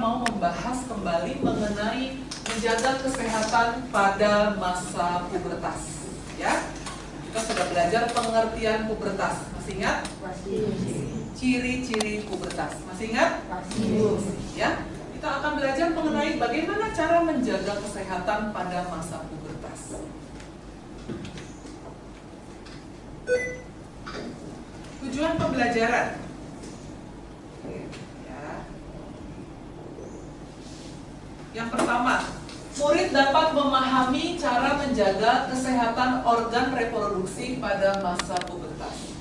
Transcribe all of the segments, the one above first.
mau membahas kembali mengenai menjaga kesehatan pada masa pubertas. Ya, kita sudah belajar pengertian pubertas. Masih ingat? Masih. Ciri-ciri pubertas. Masih ingat? Masih. Ya, kita akan belajar mengenai bagaimana cara menjaga kesehatan pada masa pubertas. Tujuan pembelajaran. Yang pertama, murid dapat memahami cara menjaga kesehatan organ reproduksi pada masa pubertas.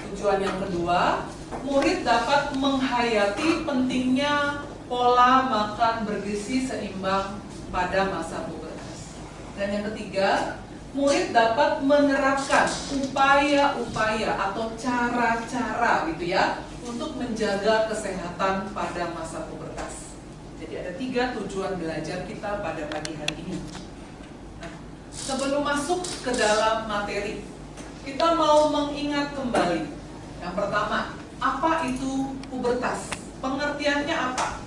Tujuan yang kedua, murid dapat menghayati pentingnya pola makan bergizi seimbang pada masa pubertas. Dan yang ketiga, murid dapat menerapkan upaya-upaya atau cara-cara gitu ya untuk menjaga kesehatan pada masa pubertas. Jadi ada 3 tujuan belajar kita pada pagi hari ini. Nah, sebelum masuk ke dalam materi, kita mau mengingat kembali. Yang pertama, apa itu pubertas? Pengertiannya apa?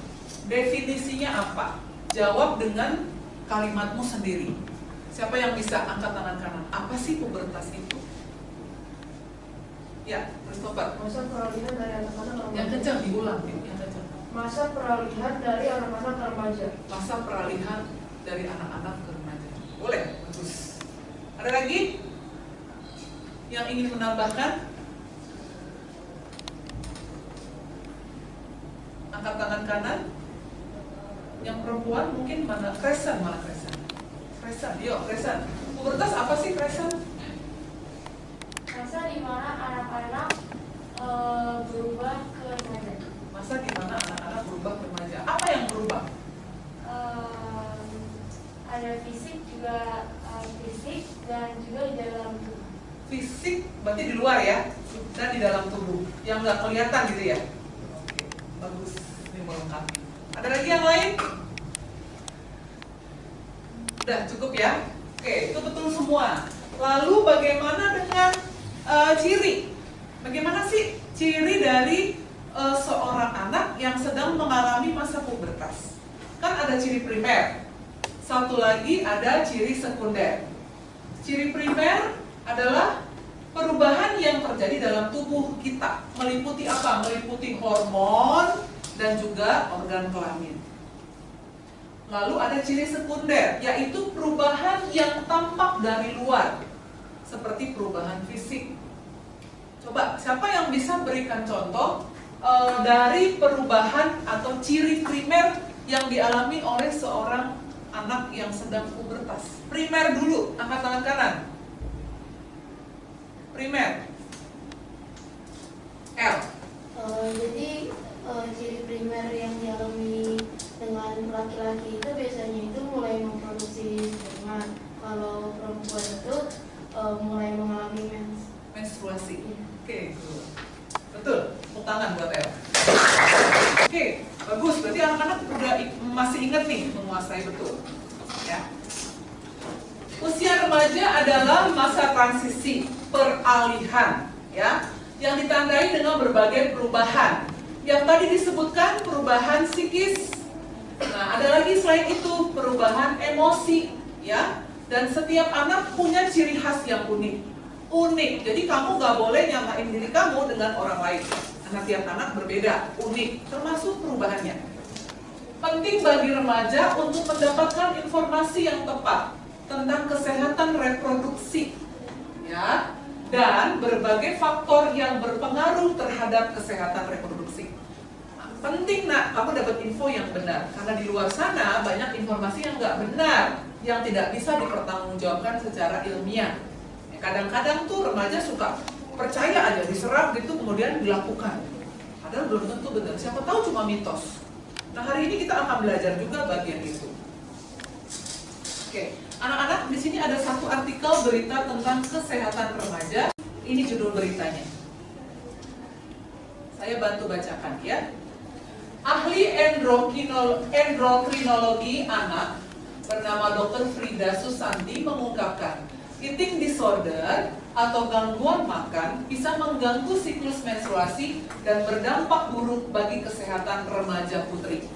Definisinya apa? Jawab dengan kalimatmu sendiri. Siapa yang bisa angkat tangan kanan? Apa sih pubertas itu? Ya, Christopher. Masa peralihan dari anak-anak remaja. Yang kencang diulang, yang kencang. Masa peralihan dari anak-anak remaja. Masa peralihan dari anak-anak ke remaja. Boleh, bagus. Ada lagi yang ingin menambahkan? Angkat tangan kanan. Yang perempuan mungkin mana? Kresan, malah kresan. Kresan, yuk kresan. Pubertas apa sih kresan? Masa di mana anak-anak berubah ke remaja. Masa di mana anak-anak berubah ke remaja. Apa yang berubah? Ada fisik juga, fisik dan juga di dalam tubuh. Fisik berarti di luar ya, dan di dalam tubuh. Yang nggak kelihatan gitu ya. Oke, bagus. Ini melengkapi. Ada lagi yang lain? Udah cukup ya? Oke, itu betul semua. Lalu bagaimana dengan ciri? Bagaimana sih ciri dari seorang anak yang sedang mengalami masa pubertas? Kan ada ciri primer. Satu lagi ada ciri sekunder. Ciri primer adalah perubahan yang terjadi dalam tubuh kita. Meliputi apa? Meliputi hormon dan juga organ kelamin. Lalu ada ciri sekunder, yaitu perubahan yang tampak dari luar, seperti perubahan fisik. Coba, siapa yang bisa berikan contoh dari perubahan atau ciri primer yang dialami oleh seorang anak yang sedang pubertas? Primer dulu, angkat tangan kanan. Primer. L. Jadi ciri primer yang dialami dengan laki-laki itu biasanya itu mulai memproduksi sperma. Kalau perempuan itu mulai mengalami Menstruasi. Oke, betul. Tepuk tangan buat El. Oke, bagus. Berarti anak-anak udah masih ingat nih, menguasai betul. Ya. Usia remaja adalah masa transisi, peralihan, ya, yang ditandai dengan berbagai perubahan. Yang tadi disebutkan perubahan psikis. Nah, ada lagi selain itu perubahan emosi, ya. Dan setiap anak punya ciri khas yang unik. Jadi kamu gak boleh nyamain diri kamu dengan orang lain. Karena tiap anak berbeda, unik, termasuk perubahannya. Penting bagi remaja untuk mendapatkan informasi yang tepat tentang kesehatan reproduksi, ya, dan berbagai faktor yang berpengaruh terhadap kesehatan reproduksi. Nah, penting nak, kamu dapat info yang benar, karena di luar sana banyak informasi yang nggak benar, yang tidak bisa dipertanggungjawabkan secara ilmiah. Kadang-kadang tuh remaja suka percaya aja, diserap gitu, kemudian dilakukan. Padahal belum tentu benar, siapa tahu cuma mitos. Nah, hari ini kita akan belajar juga bagian itu. Oke, anak-anak, di sini ada satu artikel berita tentang kesehatan remaja. Ini judul beritanya. Saya bantu bacakan ya. Ahli endokrinologi anak bernama Dr. Frida Susanti mengungkapkan, eating disorder atau gangguan makan bisa mengganggu siklus menstruasi dan berdampak buruk bagi kesehatan remaja putri.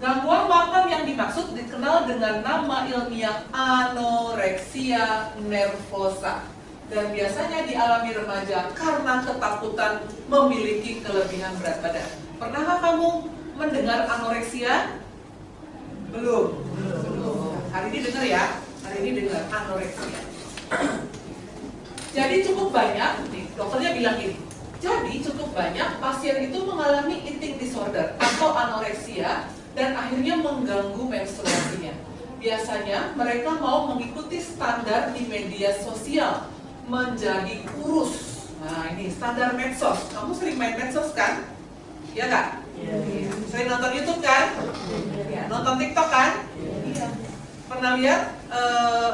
Gangguan makan yang dimaksud dikenal dengan nama ilmiah anoreksia nervosa dan biasanya dialami remaja karena ketakutan memiliki kelebihan berat badan. Pernahkah kamu mendengar anoreksia? Belum. Hari ini dengar ya. Hari ini dengar anoreksia. Jadi cukup banyak, nih dokternya bilang ini. Jadi cukup banyak pasien itu mengalami eating disorder atau anoreksia dan akhirnya mengganggu menstruasinya. Biasanya mereka mau mengikuti standar di media sosial, menjadi kurus. Nah ini standar medsos. Kamu sering main medsos kan? Iya kak? Iya. Sering nonton YouTube kan? Iya. Nonton TikTok kan? Iya. Pernah lihat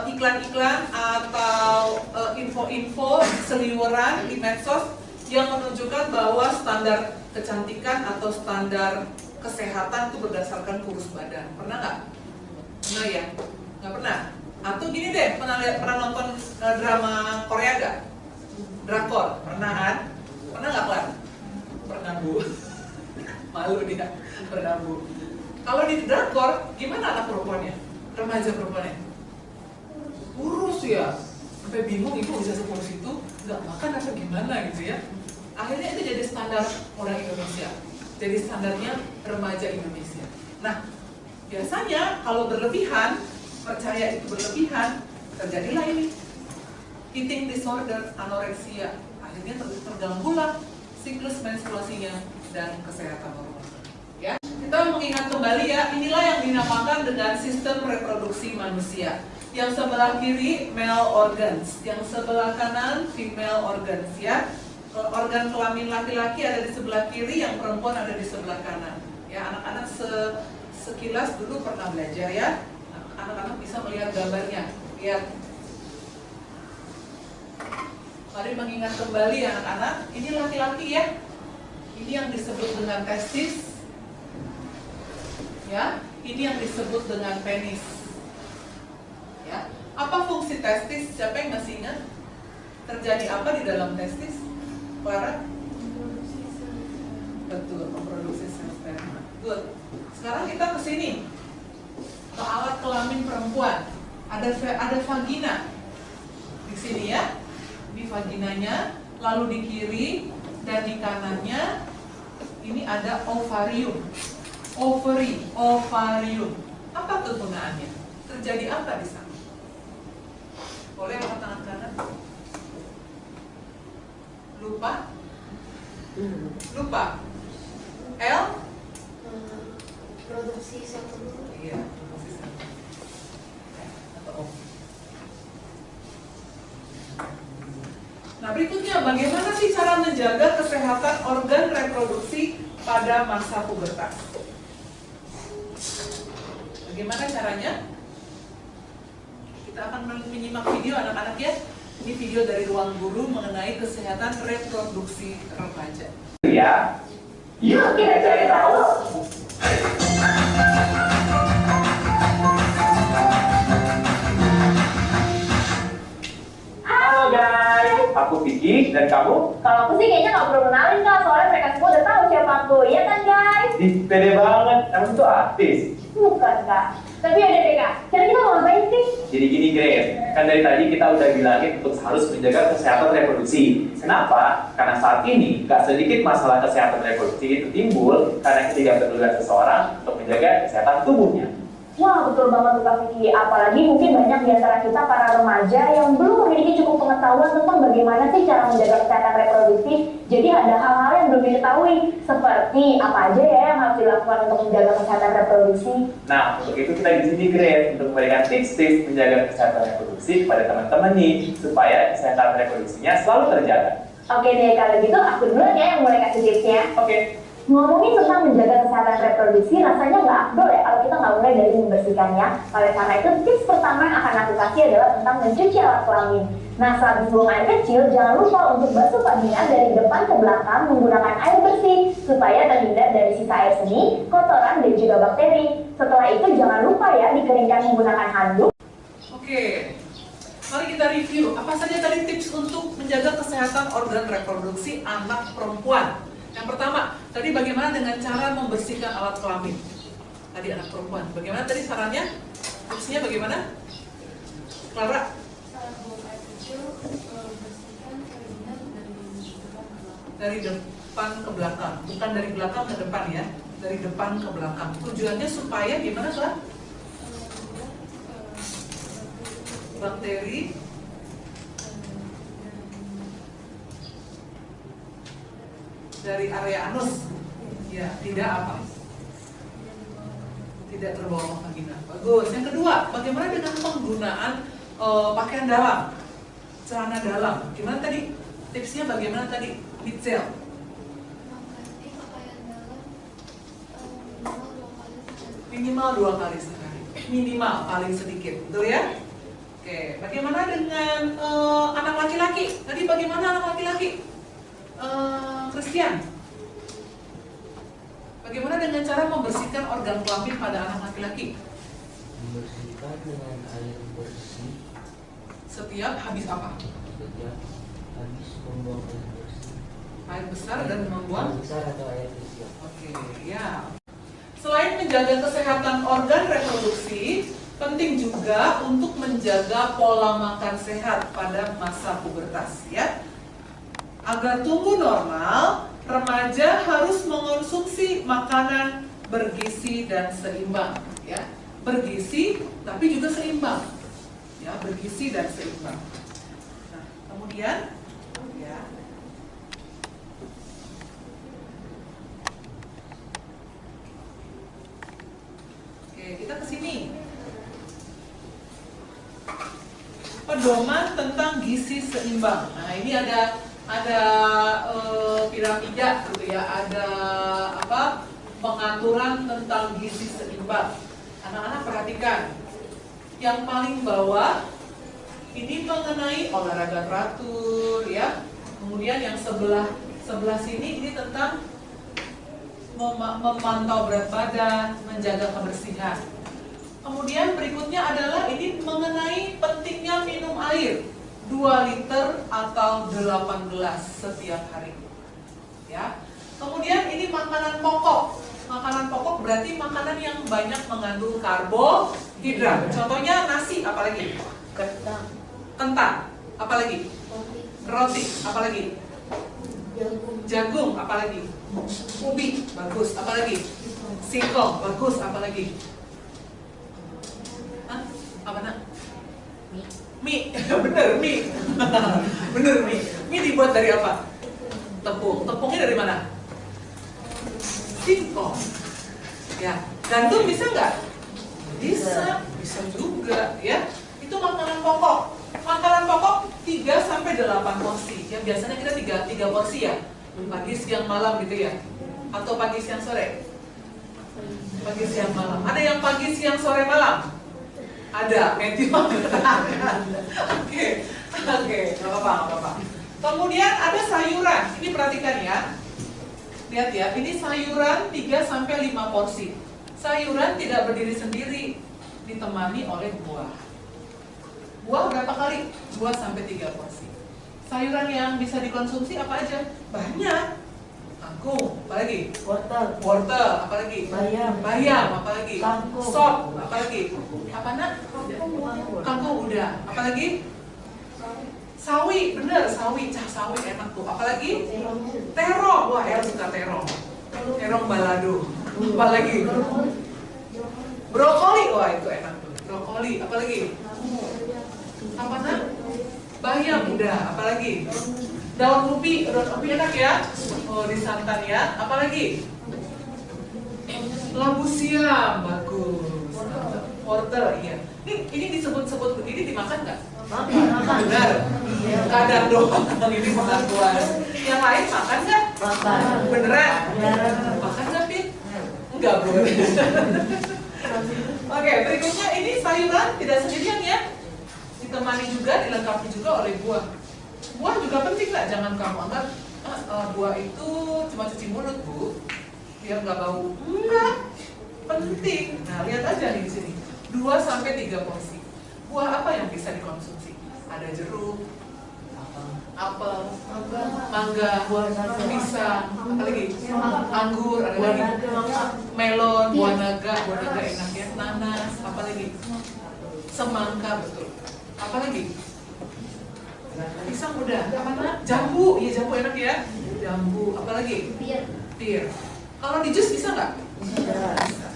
iklan-iklan atau info-info seliweran di medsos yang menunjukkan bahwa standar kecantikan atau standar kesehatan itu berdasarkan kurus badan. Pernah nggak? Pernah ya? Nggak pernah? Atau gini deh, pernah nonton drama Korea nggak? Drakor? Pernah kan? Pernah nggak Klar? Pernah Bu. Malu dia. Pernah Bu. Kalau di drakor, gimana anak perempuannya? Remaja perempuannya? Kurus ya? Sampai bingung ibu bisa sekurus itu, nggak makan atau gimana gitu ya? Akhirnya itu jadi standar orang Indonesia. Jadi standarnya remaja Indonesia. Nah, biasanya kalau berlebihan, percaya itu berlebihan, terjadilah ini eating disorder, anoreksia. Akhirnya terganggulah siklus menstruasinya dan kesehatan hormon. Ya, kita mengingat kembali ya, inilah yang dinamakan dengan sistem reproduksi manusia. Yang sebelah kiri male organs, yang sebelah kanan female organs ya. Organ kelamin laki-laki ada di sebelah kiri, yang perempuan ada di sebelah kanan. Ya, anak-anak sekilas dulu pernah belajar ya. Anak-anak bisa melihat gambarnya. Lihat. Mari mengingat kembali anak-anak, ini laki-laki ya. Ini yang disebut dengan testis. Ya, ini yang disebut dengan penis. Ya, apa fungsi testis? Siapa yang masih ingat? Terjadi apa di dalam testis? Clara? Betul, memproduksi sel sperma. Good. Sekarang kita ke sini, ke alat kelamin perempuan. Ada vagina di sini ya. Ini vaginanya, lalu di kiri dan di kanannya ini ada ovarium. Ovarium. Apa kegunaannya? Terjadi apa di sana? Boleh angkat tangan kanan? Lupa? L? Produksi sel telur. Iya, produksi sel telur. Atau O. Nah berikutnya, bagaimana sih cara menjaga kesehatan organ reproduksi pada masa pubertas? Bagaimana caranya? Kita akan menyimak video anak-anak ya. Ini video dari Ruang Guru mengenai kesehatan reproduksi remaja. Ya, yuk kita cari tahu. Halo guys, aku Vicky dan kamu? Kalau aku sih kayaknya nggak perlu kenalin kak, soalnya mereka semua udah tahu siapa aku, iya kan guys? Ih, pede banget, kamu tuh artis. Bukan kak, tapi ada deh kak, cara kita mau ngapain sih? Jadi gini Grace, kan dari tadi kita udah bilangin untuk harus menjaga kesehatan reproduksi. Kenapa? Karena saat ini gak sedikit masalah kesehatan reproduksi itu timbul karena ketidakpedulian seseorang untuk menjaga kesehatan tubuhnya. Wah betul banget tuh kak Vicky, apalagi mungkin banyak di antara kita para remaja yang belum memiliki cukup pengetahuan tentang bagaimana sih cara menjaga kesehatan reproduksi. Jadi ada hal-hal yang belum diketahui, seperti apa aja ya yang harus dilakukan untuk menjaga kesehatan reproduksi. Nah, untuk itu kita di sini Grace untuk memberikan tips-tips menjaga kesehatan reproduksi kepada teman-teman nih, supaya kesehatan reproduksinya selalu terjaga. Oke deh, kalau gitu aku duluan ya yang mulai kasih tipsnya. Oke. Ngomongin tentang menjaga kesehatan reproduksi, rasanya nggak afdol ya kalau kita nggak mulai dari membersihkannya. Oleh karena itu, tips pertama yang akan aku kasih adalah tentang mencuci alat kelamin. Nah, saat buang air kecil, jangan lupa untuk basuh vagina dari depan ke belakang menggunakan air bersih, supaya terhindar dari sisa air seni, kotoran, dan juga bakteri. Setelah itu, jangan lupa ya dikeringkan menggunakan handuk. Oke, mari kita review apa saja tadi tips untuk menjaga kesehatan organ reproduksi anak perempuan. Yang pertama, tadi bagaimana dengan cara membersihkan alat kelamin? Tadi anak perempuan. Bagaimana tadi sarannya? Tipsnya bagaimana? Clara? Saat buang air kecil, bersihkan vagina dari depan ke belakang. Dari depan ke belakang, bukan dari belakang ke depan ya, dari depan ke belakang. Tujuannya supaya gimana, Clara? Bakteri dari area anus, ya tidak apa? Tidak terbawa vagina. Bagus. Yang kedua, bagaimana dengan penggunaan pakaian dalam, celana dalam? Gimana tadi? Tipsnya bagaimana tadi? Mitzel. Mengganti pakaian dalam Minimal minimal 2 kali sehari. 2 kali sehari. Minimal paling sedikit, betul ya? Oke. Bagaimana dengan anak laki-laki? Tadi bagaimana anak laki-laki? Christian. Bagaimana dengan cara membersihkan organ kelamin pada anak laki-laki? Membersihkan dengan air bersih Setiap habis apa? setiap habis membuang air bersih. Air besar dan membuang? Air besar atau air kecil. Oke, ya. Selain menjaga kesehatan organ reproduksi, penting juga untuk menjaga pola makan sehat pada masa pubertas, ya. Agar tumbuh normal, remaja harus mengonsumsi makanan bergizi dan seimbang, ya. Bergizi tapi juga seimbang, ya, bergizi dan seimbang. Nah, kemudian, ya. Oke, kita ke sini. Pedoman tentang gizi seimbang. Nah, ini ada piramida gitu ya, ada apa? Pengaturan tentang gizi seimbang. Anak-anak perhatikan. Yang paling bawah ini mengenai olahraga teratur ya. Kemudian yang sebelah sini ini tentang memantau berat badan, menjaga kebersihan. Kemudian berikutnya adalah ini mengenai pentingnya minum air 2 liter atau 8 gelas setiap hari. Ya. Kemudian ini makanan pokok. Makanan pokok berarti makanan yang banyak mengandung karbohidrat. Contohnya nasi, apalagi? Kentang, apalagi? Roti, apalagi? Jagung, apalagi? Ubi, bagus, apalagi? Singkong, bagus, apalagi? Hah? Apa nak? Mie, bener mie. Bener mie. Mie dibuat dari apa? Tepung. Tepungnya dari mana? Singkong. Ya, gandum bisa nggak? Bisa juga ya. Itu makanan pokok. Makanan pokok 3 sampai 8 porsi. Ya biasanya kita 3 porsi ya. Pagi, siang, malam gitu ya. Atau pagi, siang, sore? Pagi, siang, malam. Ada yang pagi, siang, sore, malam? Ada, Matthew. Oke, nggak apa-apa. Kemudian ada sayuran. Ini perhatikan ya. Lihat ya, ini sayuran 3 sampai 5 porsi. Sayuran tidak berdiri sendiri, ditemani oleh buah. Buah berapa kali? 2 sampai 3 porsi. Sayuran yang bisa dikonsumsi apa aja? Banyak. Kangkung, apalagi? Wortel, apalagi? Bayam, apalagi? Kangkung. Sop, apalagi? Apa nak? Kangkung udah, apalagi? Sawi, bener, sawi, sawi enak tuh. Apalagi? Terong, wah El suka terong. Terong balado. Apalagi? Brokoli, wah itu enak tuh. Brokoli, apalagi? Apa nak? Bayam udah, apalagi? Daun ubi enak ya? Oh, di santan ya. Apalagi? Labu siam, bagus. Wortel, iya. Ini disebut-sebut begini dimakan nggak? Makan. Benar. Kadang doang. Ini makan buah. Yang lain makan nggak? Makan. Beneran? Makan nggak, Pin? Enggak, bro. Oke, berikutnya ini sayuran tidak sendirian ya. Ditemani juga, dilengkapi juga oleh buah. Buah juga penting nggak? Jangan kamu anggap buah itu cuma cuci mulut, Bu. Biar nggak bau. Enggak. Penting. Nah, lihat aja nih di sini. 2 sampai 3 porsi. Buah apa yang bisa dikonsumsi? Ada jeruk, apel, mangga, pisang, apa lagi? Anggur, ada lagi? Melon, buah naga enak ya, nanas, apa lagi? Semangka, betul. Apa lagi? Pisang udah, apa namanya? Jambu, iya jambu enak ya. Jambu, apa lagi? Pir. Kalau di jus bisa nggak? Bisa.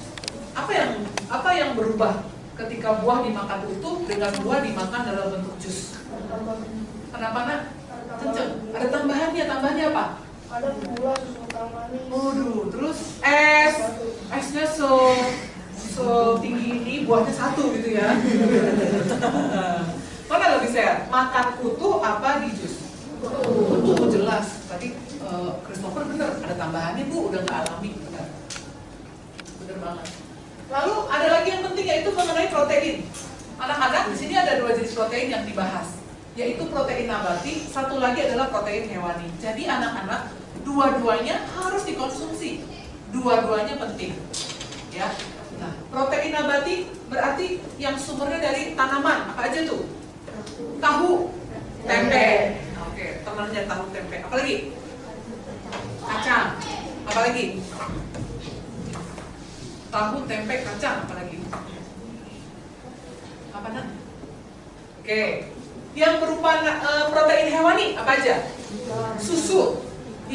Apa yang berubah ketika buah dimakan utuh dengan buah dimakan dalam bentuk jus? Kenapa nak? Kenceng. Ada tambahannya apa? Ada gula, susu manis. Waduh, terus esnya tinggi ini, buahnya satu gitu ya. Mana lebih sehat? Makan utuh apa di jus? Utuh jelas. Tadi Christopher bener, ada tambahannya Bu, udah nggak alami. Bener banget. Lalu ada lagi yang penting yaitu mengenai protein. Anak-anak di sini ada 2 jenis protein yang dibahas, yaitu protein nabati, satu lagi adalah protein hewani. Jadi anak-anak dua-duanya harus dikonsumsi, dua-duanya penting. Ya. Nah, protein nabati berarti yang sumbernya dari tanaman, apa aja tuh? Tahu, tempe. Oke, temannya tahu tempe. Apa lagi? Kacang. Apa lagi? Tahu, tempe, kacang. Apa lagi? Apa nak? Oke. Yang berupa protein hewani apa aja? Susu,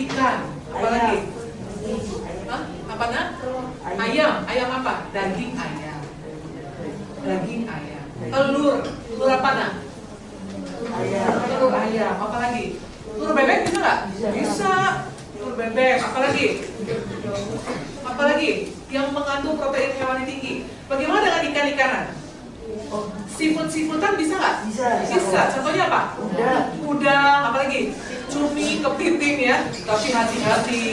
ikan. Apa lagi? Hah? Apa nak? Ayam apa? Daging ayam. Telur apa nak? Telur ayam. Apa lagi? Telur bebek bisa nggak? Bisa. Telur bebek. Apa lagi? Yang mengandung protein hewani tinggi. Bagaimana dengan ikan-ikanan? Seafood-seafoodan bisa nggak? Bisa. Contohnya apa? Udang. Apa lagi? Cumi, kepiting ya. Tapi hati-hati.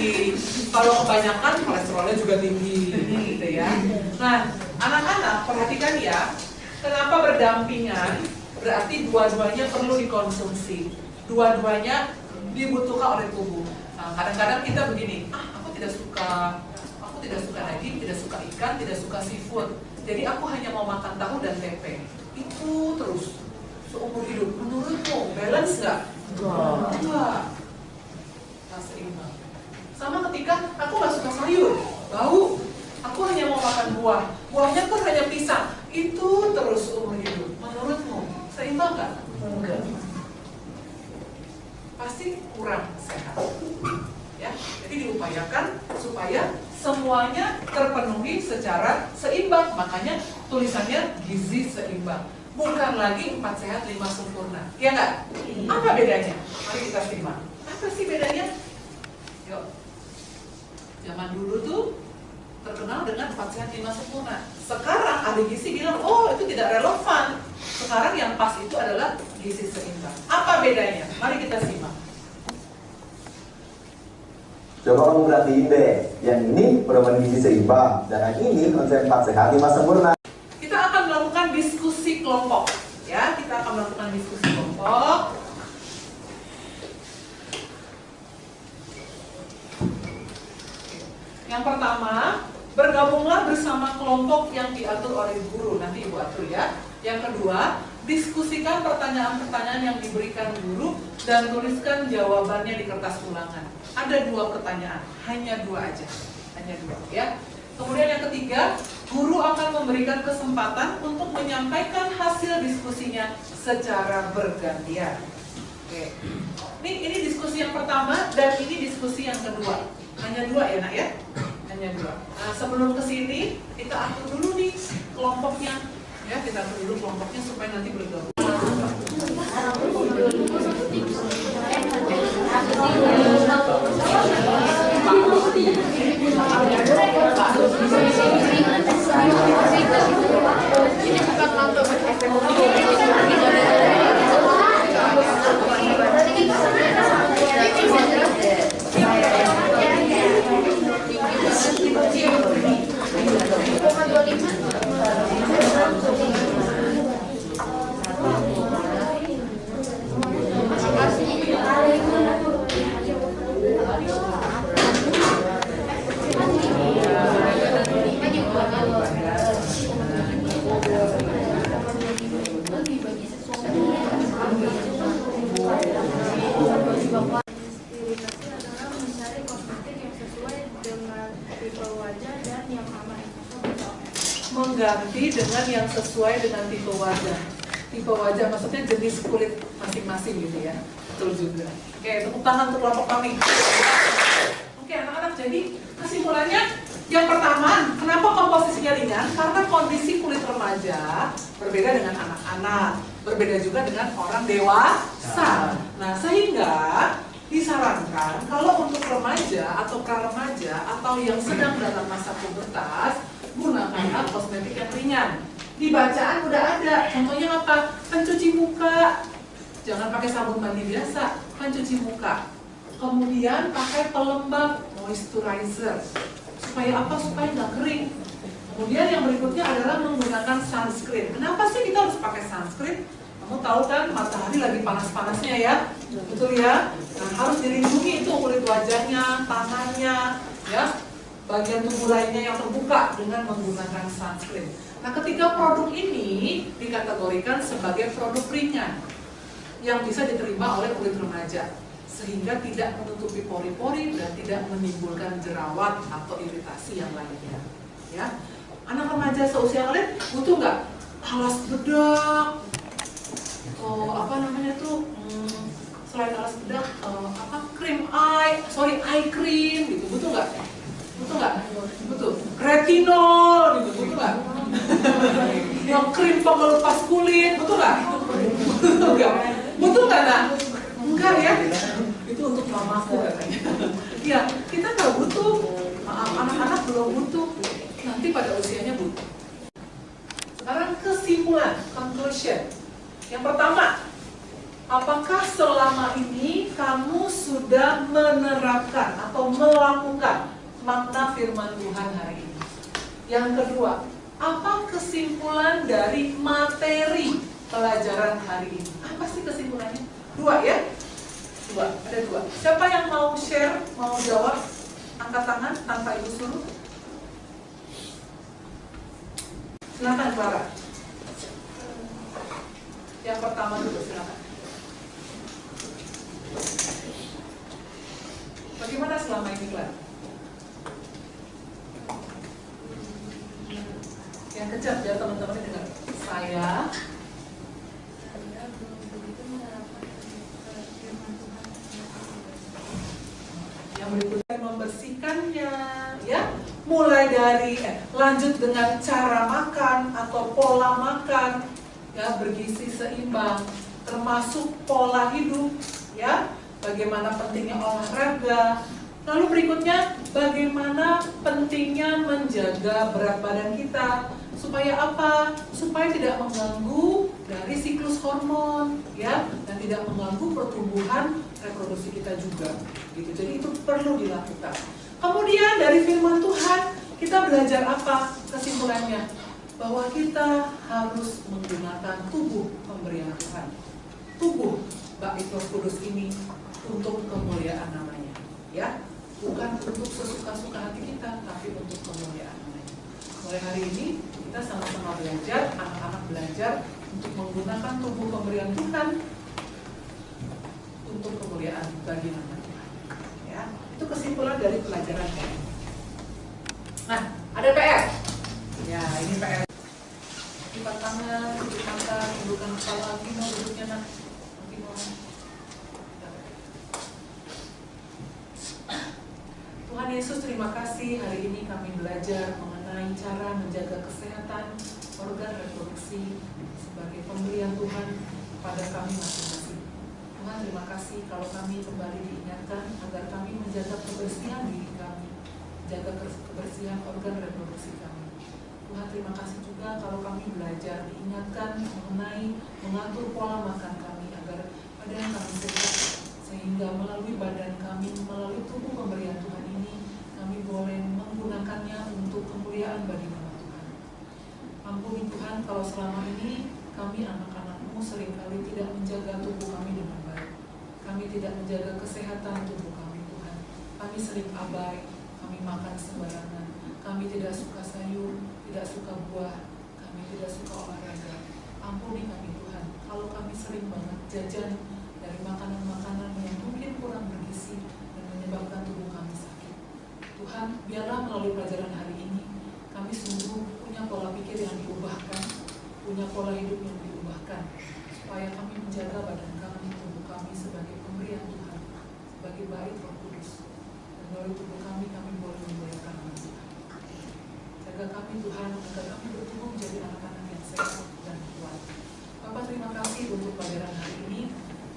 Kalau kebanyakan kolesterolnya juga tinggi, gitu ya. Nah, anak-anak perhatikan ya. Kenapa berdampingan? Berarti dua-duanya perlu dikonsumsi. Dua-duanya dibutuhkan oleh tubuh. Nah, kadang-kadang kita begini. Aku tidak suka daging, tidak suka ikan, tidak suka seafood. Jadi aku hanya mau makan tahu dan tempe. Itu terus seumur hidup. Menurutmu balance nggak? Enggak. Tak seimbang. Sama ketika aku nggak suka sayur, bau. Aku hanya mau makan buah. Buahnya pun hanya pisang. Itu terus seumur hidup. Menurutmu seimbang nggak? Enggak. Pasti kurang sehat. Ya, jadi diupayakan supaya semuanya terpenuhi secara seimbang. Makanya tulisannya gizi seimbang. Bukan lagi 4 sehat 5 sempurna. Ya nggak? Apa bedanya? Mari kita simak. Apa sih bedanya? Yuk. Zaman dulu tuh terkenal dengan 4 sehat 5 sempurna. Sekarang ahli gizi bilang, oh itu tidak relevan. Sekarang yang pas itu adalah gizi seimbang. Apa bedanya? Mari kita simak. Coba kamu perhatiin deh, yang ini pedoman gizi seimbang, dan yang ini konsep 4 sehat 5 sempurna. Kita akan melakukan diskusi kelompok, ya. Kita akan melakukan diskusi kelompok. Yang pertama, bergabunglah bersama kelompok yang diatur oleh guru. Nanti Ibu atur ya. Yang kedua, diskusikan pertanyaan-pertanyaan yang diberikan guru dan tuliskan jawabannya di kertas ulangan. Ada 2 pertanyaan, hanya 2 aja, hanya 2 ya. Kemudian yang ketiga, guru akan memberikan kesempatan untuk menyampaikan hasil diskusinya secara bergantian. Oke, ini diskusi yang pertama dan ini diskusi yang kedua. Hanya 2 ya nak ya, hanya 2. Nah sebelum kesini kita atur dulu nih kelompoknya, ya kita atur dulu kelompoknya supaya nanti bergabung. beli dengan yang sesuai dengan tipe wajah. Tipe wajah maksudnya jenis kulit masing-masing gitu ya. Betul juga. Oke, tepuk tangan untuk kelompok kami. Oke, anak-anak, jadi kesimpulannya yang pertama, kenapa komposisinya ringan? Karena kondisi kulit remaja berbeda dengan anak-anak, berbeda juga dengan orang dewasa. Nah, sehingga disarankan kalau untuk remaja atau pra-remaja atau yang sedang dalam masa pubertas, gunakanlah kosmetik yang ringan. Di bacaan udah ada, contohnya apa? Pencuci muka, jangan pakai sabun mandi biasa, pencuci muka. Kemudian pakai pelembab moisturizer, supaya apa? Supaya nggak kering. Kemudian yang berikutnya adalah menggunakan sunscreen. Kenapa sih kita harus pakai sunscreen? Kamu tahu kan matahari lagi panas-panasnya ya, betul ya? Nah, harus dilindungi itu kulit wajahnya, tangannya, ya, bagian tubuh lainnya yang terbuka dengan menggunakan sunscreen. Nah, ketika produk ini dikategorikan sebagai produk ringan yang bisa diterima oleh kulit remaja, sehingga tidak menutupi pori-pori dan tidak menimbulkan jerawat atau iritasi yang lainnya. Ya, anak remaja seusia kalian butuh nggak alas bedak? Apa namanya tuh? Selain alas bedak, eye cream gitu, butuh nggak? Butuh nggak? Butuh. Retinol gitu, butuh nggak? Yang krim pengelupas kulit, butuh nggak? Butuh nggak? Butuh nggak, nak? Enggak ya? Itu untuk mamaku katanya. Ya, kita nggak butuh. Maaf, anak-anak belum butuh. Nanti pada usianya butuh. Sekarang kesimpulan, conclusion. Yang pertama, apakah selama ini kamu sudah menerapkan atau melakukan makna firman Tuhan hari ini? Yang kedua, apa kesimpulan dari materi pelajaran hari ini? Apa sih kesimpulannya? Dua ya? Dua, ada dua. Siapa yang mau share, mau jawab? Angkat tangan tanpa ibu suruh. Silakan Clara. Yang pertama dulu, silakan. Bagaimana selama ini, Clara? Yang kencang biar teman-teman dengar. Saya yang berikutnya membersihkannya, ya, mulai dari lanjut dengan cara makan atau pola makan, ya, bergizi seimbang, termasuk pola hidup, ya, bagaimana pentingnya olahraga. Lalu berikutnya, bagaimana pentingnya menjaga berat badan kita, supaya apa? Supaya tidak mengganggu dari siklus hormon, ya, dan tidak mengganggu pertumbuhan reproduksi kita juga. Gitu. Jadi itu perlu dilakukan. Kemudian dari firman Tuhan kita belajar apa? Kesimpulannya bahwa kita harus menggunakan tubuh pemberian Tuhan. Tubuh bait Roh Kudus ini untuk kemuliaan namanya, ya. Bukan untuk sesuka-suka hati kita, tapi untuk kemuliaan namanya. Mulai hari ini kita sama-sama belajar, anak-anak belajar untuk menggunakan tubuh pemberian Tuhan untuk kemuliaan bagi nama Tuhan. Ya, itu kesimpulan dari pelajaran ini. Nah, ada PR. Ya, ini PR. Lipat tangan, tutup mata, tundukkan kepala. Gino duduknya, nak. Gino. Tuhan Yesus, terima kasih hari ini kami belajar mengenai cara menjaga kesehatan organ reproduksi sebagai pemberian Tuhan kepada kami masing-masing. Tuhan, terima kasih kalau kami kembali diingatkan agar kami menjaga kebersihan diri kami, jaga kebersihan organ reproduksi kami. Tuhan, terima kasih juga kalau kami belajar diingatkan mengenai mengatur pola makan kami agar badan kami sehat, sehingga melalui badan kami, melalui tubuh pemberian Tuhan ini, kami boleh menggunakannya untuk kemuliaan bagi nama Tuhan. Ampuni Tuhan kalau selama ini kami anak-anak-Mu seringkali tidak menjaga tubuh kami dengan baik. Kami tidak menjaga kesehatan tubuh kami, Tuhan. Kami sering abai, kami makan sembarangan. Kami tidak suka sayur, tidak suka buah, kami tidak suka olahraga. Ampuni kami Tuhan, kalau kami sering banget jajan dari makanan-makanan yang mungkin kurang bergizi dan menyebabkan tubuh kami sakit. Tuhan, biarlah melalui pelajaran hari ini kami sungguh punya pola pikir yang diubahkan, punya pola hidup yang diubahkan, supaya kami menjaga badan kami, tubuh kami sebagai pemberian Tuhan, sebagai bait Roh Kudus. Dan melalui tubuh kami boleh memuliakan nama Tuhan. Jaga kami Tuhan, agar kami bertumbuh menjadi anak-anak yang sehat dan kuat. Bapak, terima kasih untuk pelajaran hari ini.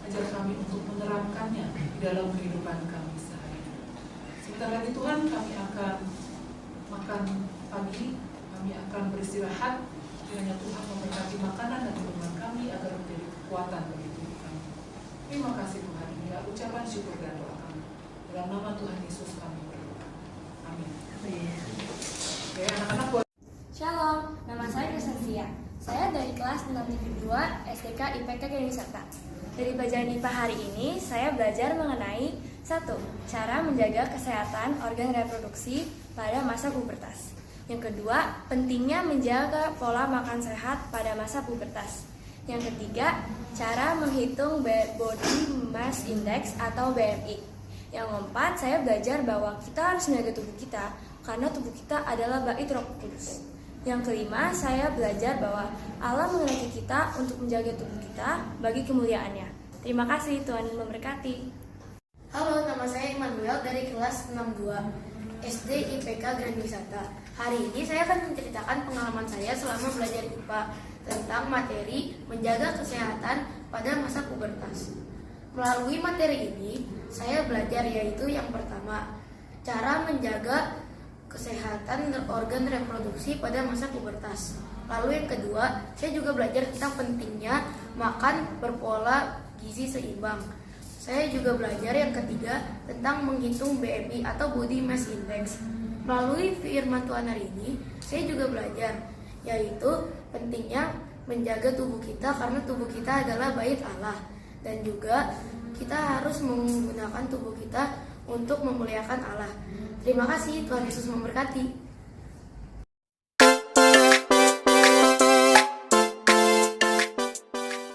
Ajar kami untuk menerapkannya di dalam kehidupan kami sehari-hari. Sebentar lagi Tuhan, kami akan makan pagi, kami akan beristirahat. Kiranya Tuhan memberkati makanan dan minuman kami agar menjadi kekuatan bagi tubuh kami. Terima kasih Tuhan, inilah ucapan syukur dan doa kami. Dalam nama Tuhan Yesus kami berdoa. Amin. Oke, anak-anak boleh. Shalom, nama saya Kristensia. Saya dari kelas 6-2 SDK IPK Kenisata. Dari pelajaran IPA hari ini, saya belajar mengenai 1. Cara menjaga kesehatan organ reproduksi pada masa pubertas. Yang kedua, pentingnya menjaga pola makan sehat pada masa pubertas. Yang ketiga, cara menghitung body mass index atau BMI. Yang keempat, saya belajar bahwa kita harus menjaga tubuh kita karena tubuh kita adalah bait Roh Kudus. Yang kelima, saya belajar bahwa Allah menghendaki kita untuk menjaga tubuh kita bagi kemuliaannya. Terima kasih, Tuhan memberkati. Halo, nama saya Immanuel dari kelas 62 SD IPK Grand Wisata. Hari ini saya akan menceritakan pengalaman saya selama belajar IPA tentang materi menjaga kesehatan pada masa pubertas. Melalui materi ini, saya belajar yaitu yang pertama, cara menjaga kesehatan organ reproduksi pada masa pubertas. Lalu yang kedua, saya juga belajar tentang pentingnya makan berpola gizi seimbang. Saya juga belajar yang ketiga tentang menghitung BMI atau Body Mass Index. Melalui firman Tuhan hari ini, saya juga belajar yaitu pentingnya menjaga tubuh kita karena tubuh kita adalah bait Allah, dan juga kita harus menggunakan tubuh kita untuk memuliakan Allah. Terima kasih, Tuhan Yesus memberkati.